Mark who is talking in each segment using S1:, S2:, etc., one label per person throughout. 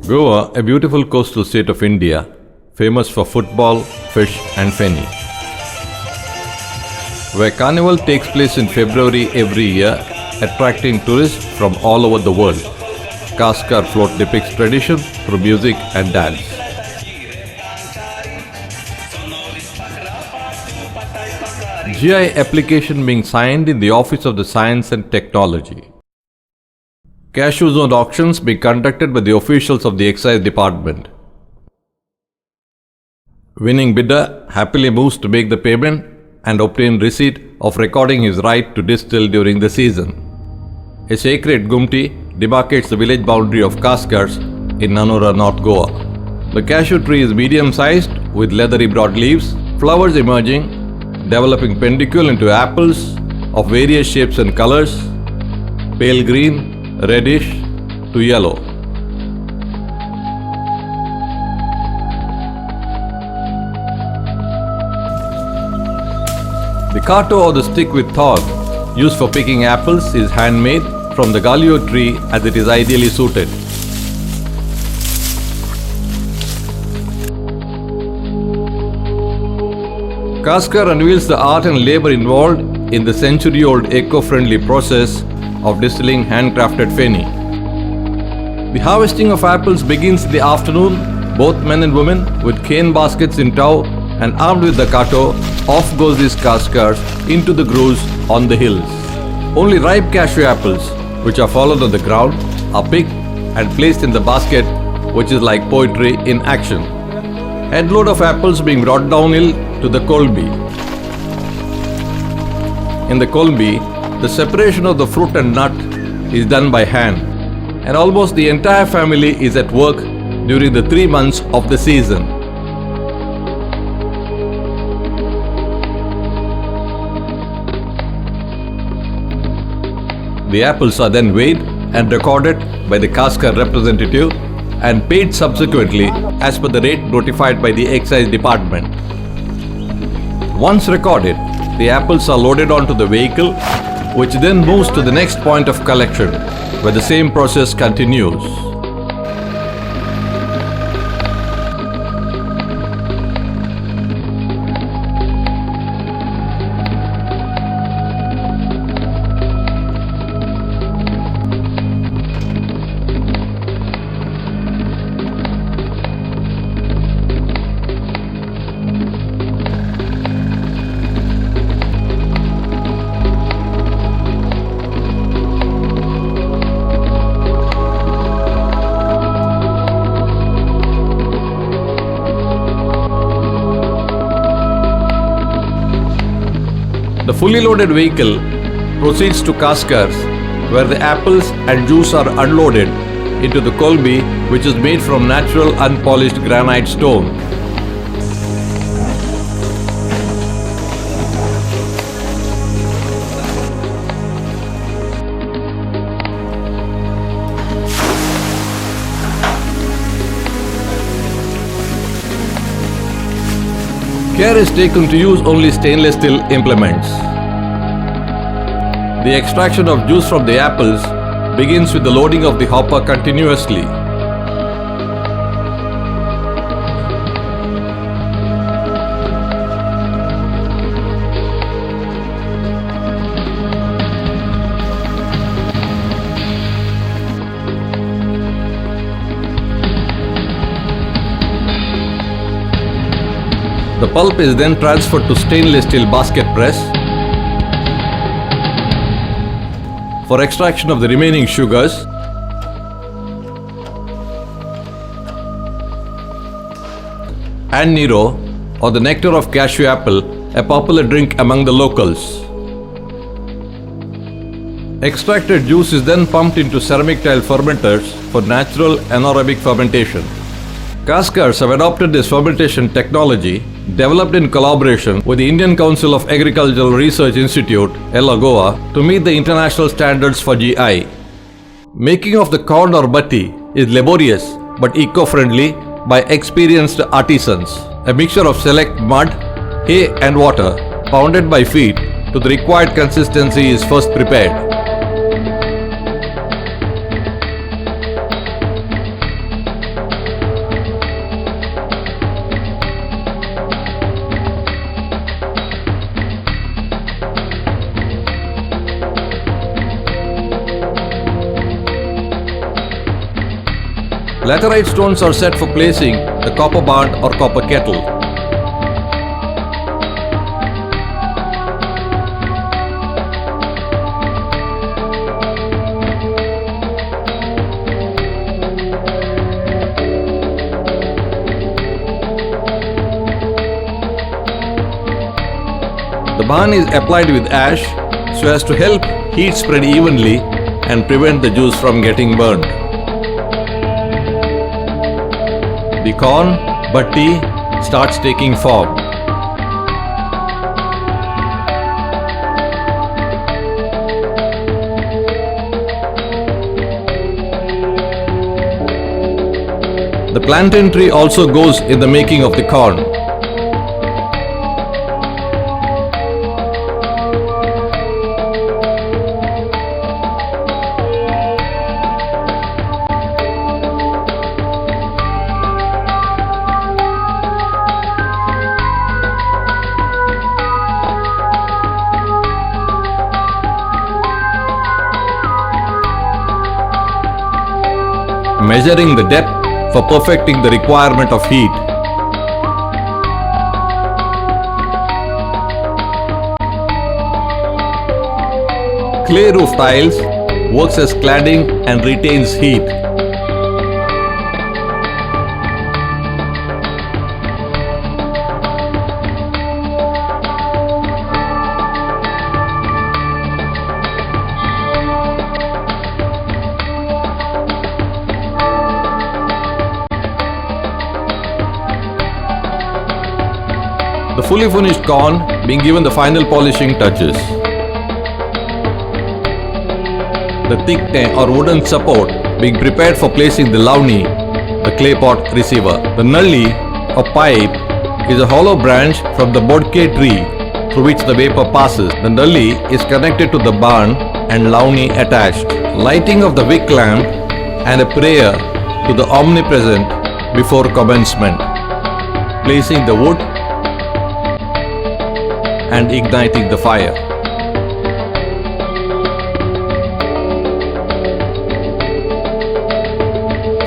S1: Goa, a beautiful coastal state of India, famous for football, fish and feni. Where carnival takes place in February every year, attracting tourists from all over the world. Cazcar float depicts tradition through music and dance. GI application being signed in the Office of the Science and Technology. Cashew zone auctions being conducted by the officials of the Excise Department. Winning bidder happily moves to make the payment and obtain receipt of recording his right to distill during the season. A sacred gumti demarcates the village boundary of Cazcars in Nanura, North Goa. The cashew tree is medium-sized with leathery broad leaves, flowers emerging, developing pedicule into apples of various shapes and colors, pale green, reddish to yellow. The kato or the stick with thorn used for picking apples is handmade from the galio tree as it is ideally suited. Cazcar unveils the art and labor involved in the century-old eco-friendly process of distilling handcrafted feni. The harvesting of apples begins in the afternoon. Both men and women with cane baskets in tow and armed with the kato, off goes these cazcars into the groves on the hills. Only ripe cashew apples, which are fallen on the ground, are picked and placed in the basket, which is like poetry in action. Headload of apples being brought downhill to the kolbi. In the kolbi, the separation of the fruit and nut is done by hand, and almost the entire family is at work during the 3 months of the season. The apples are then weighed and recorded by the Cazcar representative and paid subsequently as per the rate notified by the Excise Department. Once recorded, the apples are loaded onto the vehicle, which then moves to the next point of collection, where the same process continues. The fully loaded vehicle proceeds to Cazcars, where the apples and juice are unloaded into the kolbi, which is made from natural unpolished granite stone. Care is taken to use only stainless steel implements. The extraction of juice from the apples begins with the loading of the hopper continuously. The pulp is then transferred to stainless steel basket press for extraction of the remaining sugars. And Nero, or the nectar of cashew apple, a popular drink among the locals. Extracted juice is then pumped into ceramic tile fermenters for natural anaerobic fermentation. Cazcars have adopted this fermentation technology, developed in collaboration with the Indian Council of Agricultural Research Institute, Goa, to meet the international standards for GI. Making of the corn or batti is laborious but eco-friendly by experienced artisans. A mixture of select mud, hay and water, pounded by feet to the required consistency, is first prepared. Laterite stones are set for placing the copper barn or copper kettle. The barn is applied with ash so as to help heat spread evenly and prevent the juice from getting burned. The corn, batti, starts taking form. The plantain tree also goes in the making of the corn. Measuring the depth for perfecting the requirement of heat. Clay roof tiles works as cladding and retains heat. The fully finished corn being given the final polishing touches. The thick tin or wooden support being prepared for placing the lavani, the clay pot receiver. The nulli or pipe is a hollow branch from the bodke tree through which the vapor passes. The nulli is connected to the barn and lavani attached. Lighting of the wick lamp and a prayer to the omnipresent before commencement. Placing the wood and igniting the fire.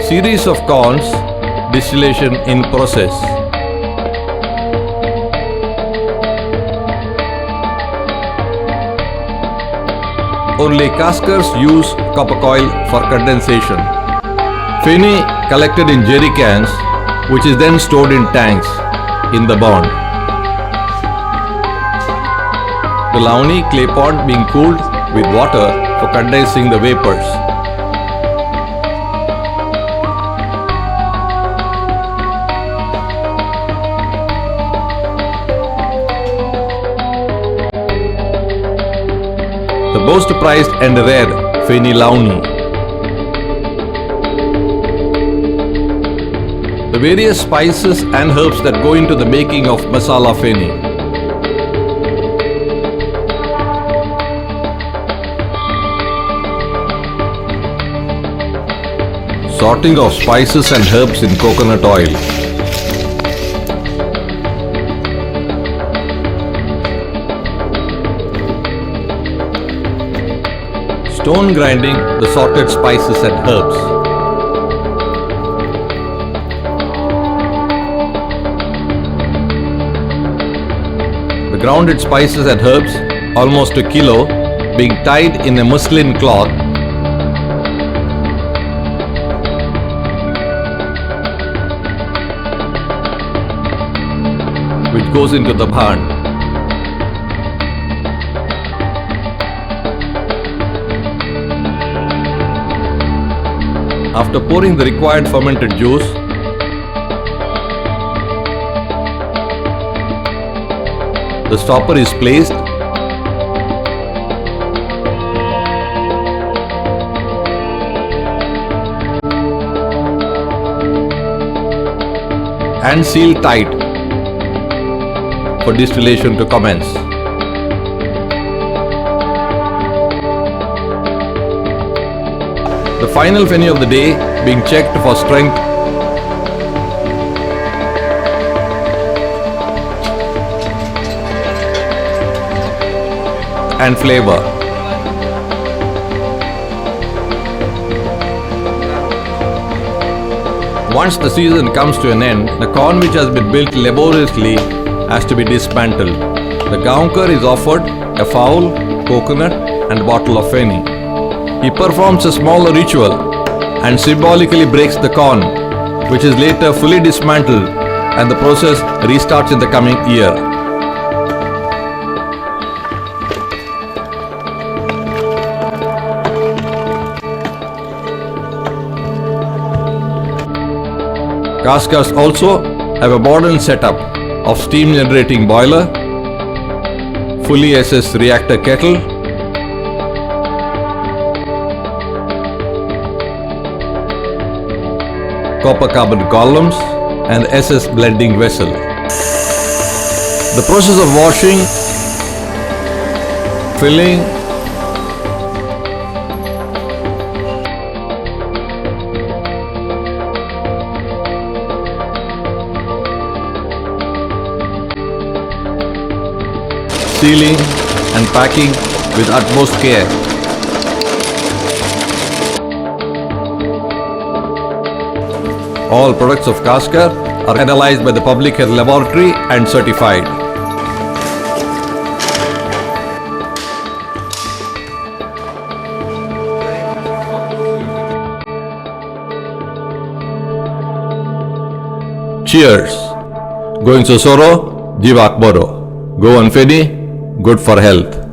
S1: Series of corns, distillation in process. Only cazcars use copper coil for condensation. Feni collected in jerry cans, which is then stored in tanks in the barn. The lavani clay pot being cooled with water for condensing the vapors. The most prized and rare Feni lavani. The various spices and herbs that go into the making of masala Feni. Sorting of spices and herbs in coconut oil. Stone grinding the sorted spices and herbs. The grounded spices and herbs, almost a kilo, being tied in a muslin cloth which goes into the barn. After pouring the required fermented juice, the stopper is placed and sealed tight for distillation to commence. The final Feni of the day being checked for strength and flavor. Once the season comes to an end, the corn which has been built laboriously has to be dismantled. The gaonkar is offered a fowl, coconut and bottle of feni. He performs a small ritual and symbolically breaks the corn, which is later fully dismantled, and the process restarts in the coming year. Cazcars also have a modern setup of steam generating boiler, fully SS reactor kettle, copper carbon columns and SS blending vessel. The process of washing, filling, sealing and packing with utmost care. All products of cazcar are analyzed by the public health laboratory and certified. Cheers! Going Sosoro, Jiva Akbaro. Go on Feni, good for health.